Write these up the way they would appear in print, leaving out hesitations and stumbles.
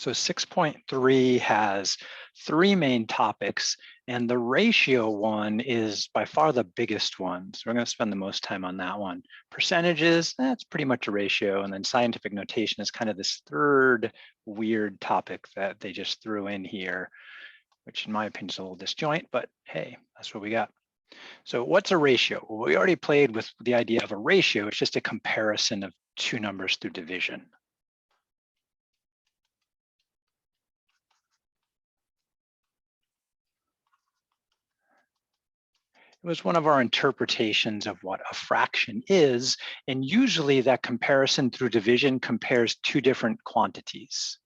So 6.3 has three main topics, and the ratio one is by far the biggest one. So we're going to spend the most time on that one. Percentages, that's pretty much a ratio. And then scientific notation is kind of this third weird topic that they just threw in here, which in my opinion is a little disjoint, but hey, that's what we got. So what's a ratio? Well, we already played with the idea of a ratio. It's just a comparison of two numbers through division. It was one of our interpretations of what a fraction is, and usually that comparison through division compares two different quantities.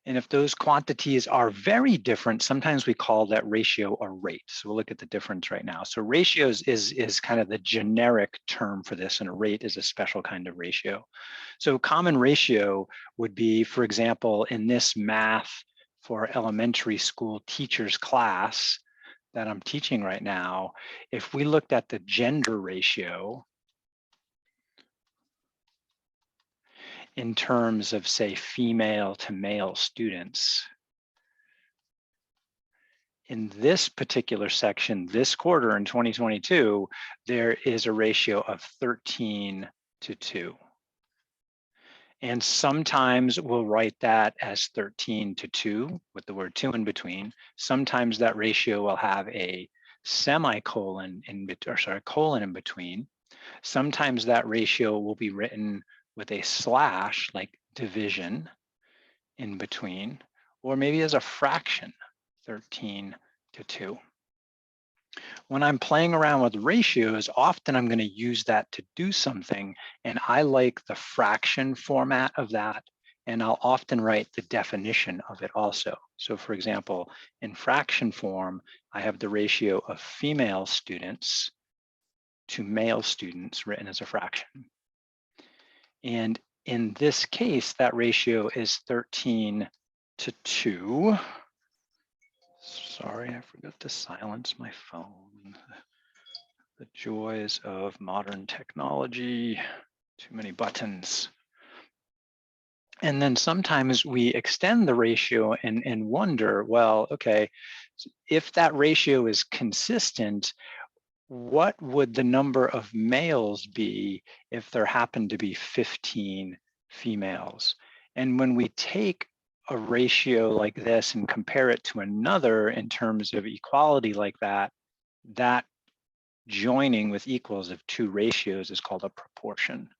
And if those quantities are very different, sometimes we call that ratio a rate. So we'll look at the difference right now. So ratios is kind of the generic term for this, and a rate is a special kind of ratio. So common ratio would be, for example, in this math for elementary school teachers class that I'm teaching right now, if we looked at the gender ratio in terms of, say, female to male students, in this particular section, this quarter in 2022, there is a ratio of 13 to 2. And sometimes we'll write that as 13 to 2 with the word 2 in between. Sometimes that ratio will have a semicolon colon in between. Sometimes that ratio will be written with a slash, like division, in between, or maybe as a fraction, 13 to 2. When I'm playing around with ratios, often I'm going to use that to do something, and I like the fraction format of that, and I'll often write the definition of it also. So for example, in fraction form, I have the ratio of female students to male students written as a fraction. And in this case, that ratio is 13 to 2. Sorry, I forgot to silence my phone. The joys of modern technology, too many buttons. And then sometimes we extend the ratio and wonder, well, okay, if that ratio is consistent, what would the number of males be if there happened to be 15 females? And when we take a ratio like this and compare it to another in terms of equality like that, that joining with equals of two ratios is called a proportion.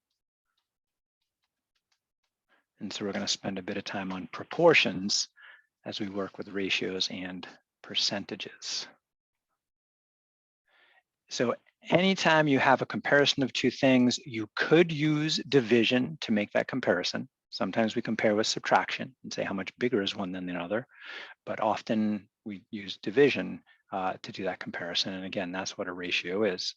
And so we're going to spend a bit of time on proportions as we work with ratios and percentages. So anytime you have a comparison of two things, you could use division to make that comparison. Sometimes we compare with subtraction and say how much bigger is one than the other, but often we use division to do that comparison. And again, that's what a ratio is.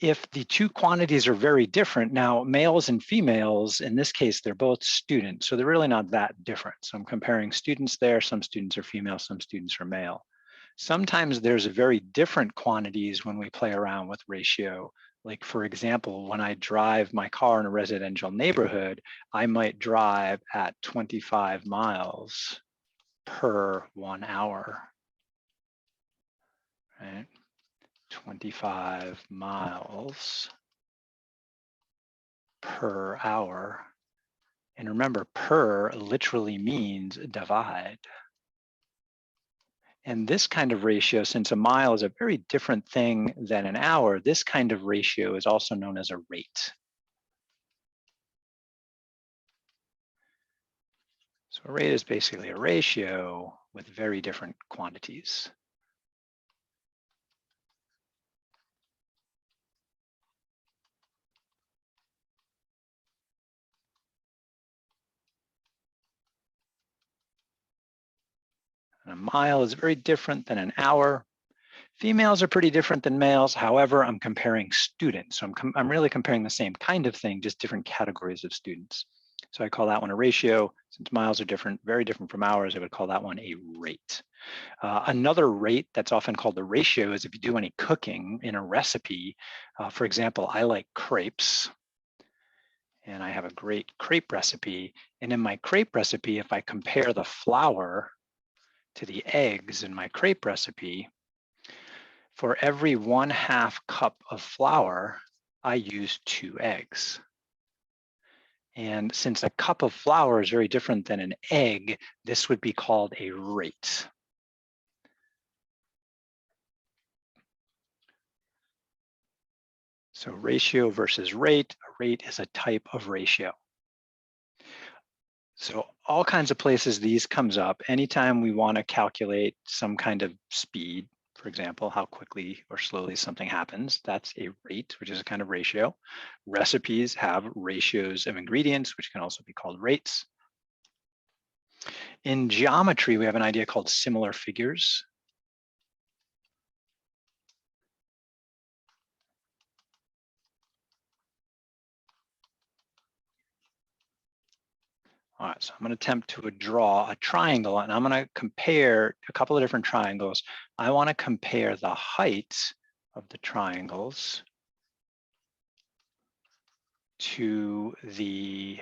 If the two quantities are very different, now males and females, in this case, they're both students, so they're really not that different. So I'm comparing students there. Some students are female, some students are male. Sometimes there's very different quantities when we play around with ratio. Like for example, when I drive my car in a residential neighborhood, I might drive at 25 miles per 1 hour, right? 25 miles per hour. And remember, per literally means divide. And this kind of ratio, since a mile is a very different thing than an hour, this kind of ratio is also known as a rate. So a rate is basically a ratio with very different quantities. And a mile is very different than an hour. Females are pretty different than males. However, I'm comparing students. So I'm really comparing the same kind of thing, just different categories of students. So I call that one a ratio. Since miles are different, very different from hours, I would call that one a rate. Another rate that's often called the ratio is if you do any cooking in a recipe. For example, I like crepes, and I have a great crepe recipe. And in my crepe recipe, if I compare the flour to the eggs in my crepe recipe, for every 1/2 cup of flour, I use 2 eggs. And since a cup of flour is very different than an egg, this would be called a rate. So ratio versus rate, a rate is a type of ratio. So all kinds of places these comes up. Anytime we want to calculate some kind of speed, for example, how quickly or slowly something happens, that's a rate, which is a kind of ratio. Recipes have ratios of ingredients, which can also be called rates. In geometry, we have an idea called similar figures. All right, so I'm going to attempt to draw a triangle, and I'm going to compare a couple of different triangles. I want to compare the height of the triangles to the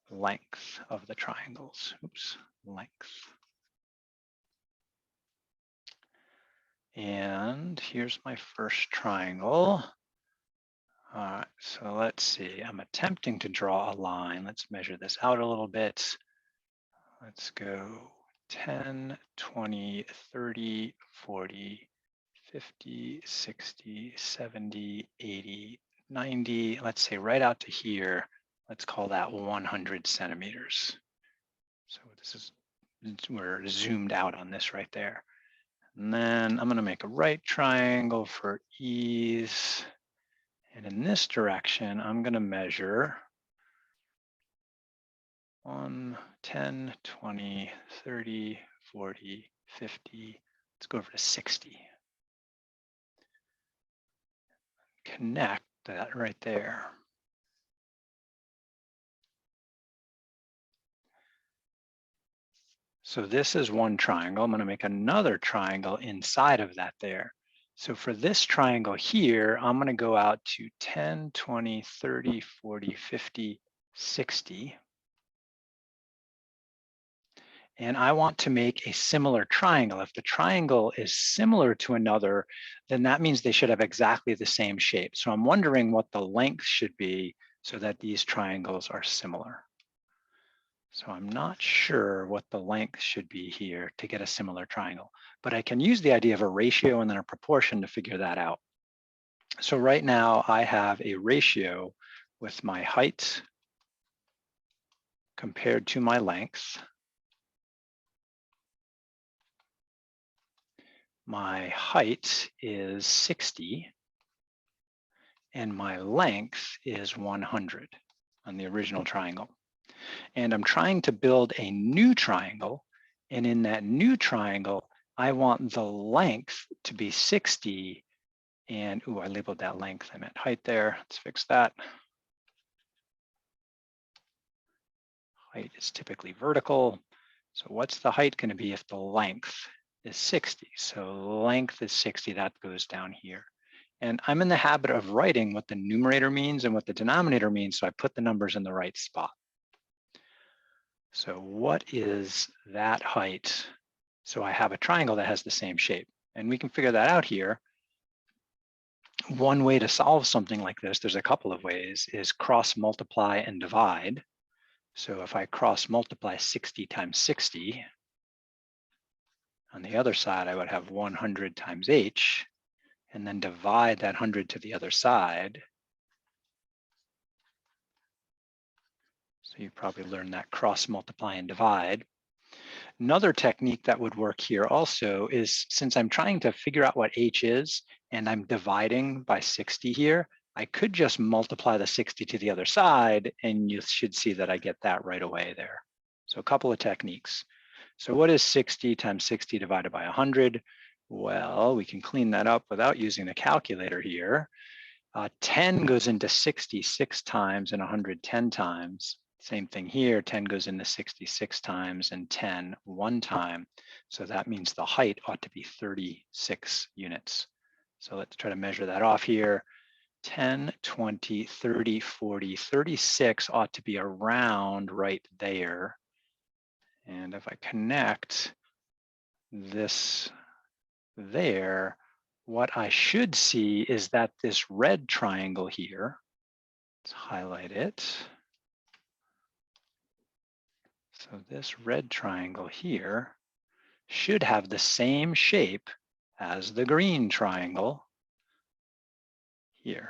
length of the triangles. Oops, length. And here's my first triangle. All right, so let's see. I'm attempting to draw a line. Let's measure this out a little bit. Let's go 10, 20, 30, 40, 50, 60, 70, 80, 90. Let's say right out to here. Let's call that 100 centimeters. So this is, we're zoomed out on this right there. And then I'm going to make a right triangle for ease. And in this direction, I'm going to measure 1, 10, 20, 30, 40, 50. Let's go over to 60. Connect that right there. So this is one triangle. I'm going to make another triangle inside of that there. So for this triangle here, I'm going to go out to 10, 20, 30, 40, 50, 60. And I want to make a similar triangle. If the triangle is similar to another, then that means they should have exactly the same shape. So I'm wondering what the length should be so that these triangles are similar. So I'm not sure what the length should be here to get a similar triangle, but I can use the idea of a ratio and then a proportion to figure that out. So right now I have a ratio with my height compared to my length. My height is 60 and my length is 100 on the original triangle. And I'm trying to build a new triangle. And in that new triangle, I want the length to be 60. And I labeled that length. I meant height there. Let's fix that. Height is typically vertical. So what's the height going to be if the length is 60? So length is 60. That goes down here. And I'm in the habit of writing what the numerator means and what the denominator means. So I put the numbers in the right spot. So what is that height? So I have a triangle that has the same shape, and we can figure that out here. One way to solve something like this, there's a couple of ways, is cross multiply and divide. So if I cross multiply 60 times 60, on the other side, I would have 100 times h, and then divide that 100 to the other side. So you probably learned that cross multiply and divide. Another technique that would work here also is, since I'm trying to figure out what h is and I'm dividing by 60 here, I could just multiply the 60 to the other side and you should see that I get that right away there. So a couple of techniques. So what is 60 times 60 divided by 100? Well, we can clean that up without using the calculator here. 10 goes into 60 6 times and 100 10 times. Same thing here, 10 goes into 66 times and 10 one time. So that means the height ought to be 36 units. So let's try to measure that off here. 10, 20, 30, 40, 36 ought to be around right there. And if I connect this there, what I should see is that this red triangle here, let's highlight it. So this red triangle here should have the same shape as the green triangle here.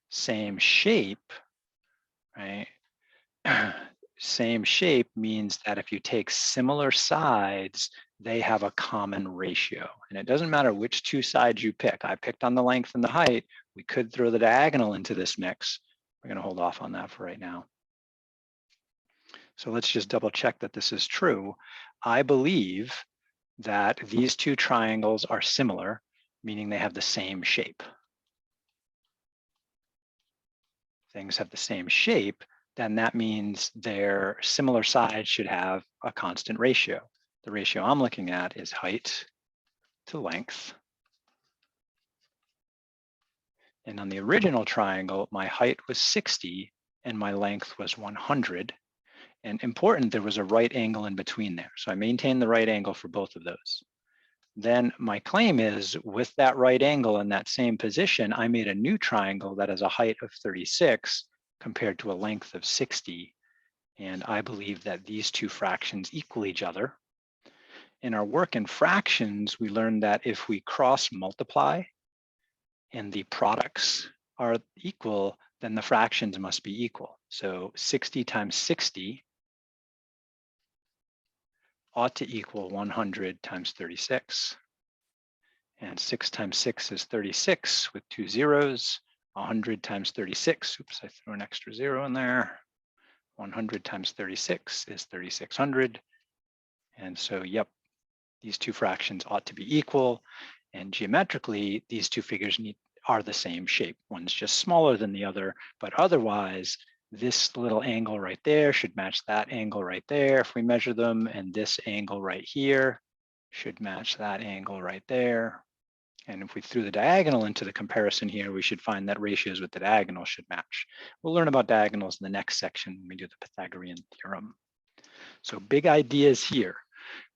Same shape, right? Same shape means that if you take similar sides, they have a common ratio. And it doesn't matter which two sides you pick. I picked on the length and the height. We could throw the diagonal into this mix. We're going to hold off on that for right now. So let's just double check that this is true. I believe that these two triangles are similar, meaning they have the same shape. Things have the same shape, then that means their similar sides should have a constant ratio. The ratio I'm looking at is height to length. And on the original triangle, my height was 60 and my length was 100. And important, there was a right angle in between there. So I maintained the right angle for both of those. Then my claim is with that right angle in that same position, I made a new triangle that has a height of 36 compared to a length of 60. And I believe that these two fractions equal each other. In our work in fractions, we learned that if we cross multiply and the products are equal, then the fractions must be equal. So 60 times 60 ought to equal 100 times 36. And 6 times 6 is 36 with two zeros. 100 times 36, oops, I threw an extra zero in there. 100 times 36 is 3600. And so, yep, these two fractions ought to be equal. And geometrically, these two figures are the same shape. One's just smaller than the other, but otherwise, this little angle right there should match that angle right there if we measure them. And this angle right here should match that angle right there. And if we threw the diagonal into the comparison here, we should find that ratios with the diagonal should match. We'll learn about diagonals in the next section when we do the Pythagorean theorem. So big ideas here.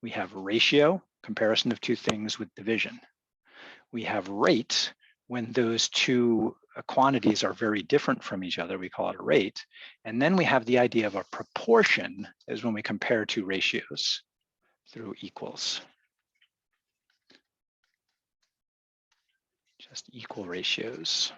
We have ratio, comparison of two things with division. We have rate, when those two quantities are very different from each other, we call it a rate. And then we have the idea of a proportion, is when we compare two ratios through equals. Just equal ratios.